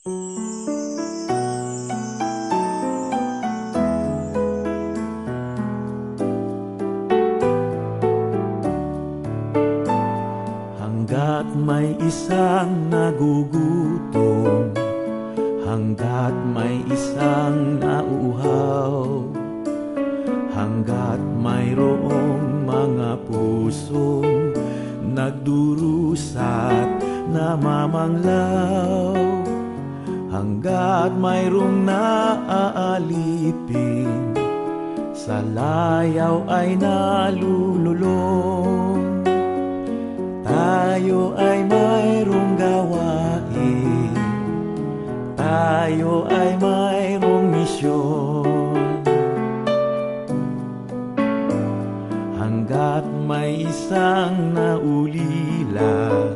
Hanggat may isang nagugutom, hanggat may isang nauuhaw, hanggat mayroong mga pusong nagdurusat namamanglaw, hanggat mayroong naaalipin sa layaw ay nalululong, tayo ay mayroong gawain, tayo ay mayroong misyon. Hanggat may isang naulila,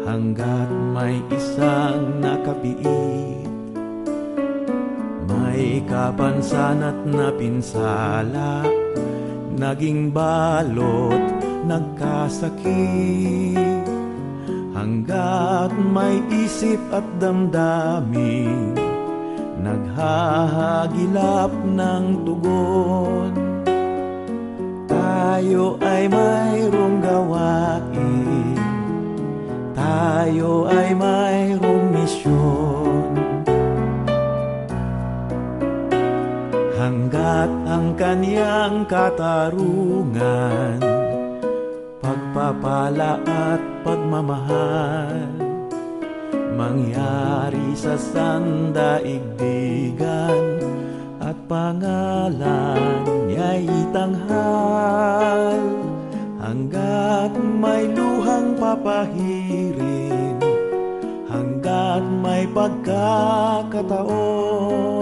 hanggat may isang nakapiit, may kapansan at napinsala, naging balot, nagkasakit. Hanggat may isip at damdamin, naghahagilap ng tugon, tayo ay mayroong gawain, tayo ay mayroong misyon. Hanggat ang kaniyang katarungan, pagpapala at pagmamahal, mangyari sa sandaigdigan at pangalan niya'y itanghal. Hanggat may luhang papahirin, hanggat may pagkakataon,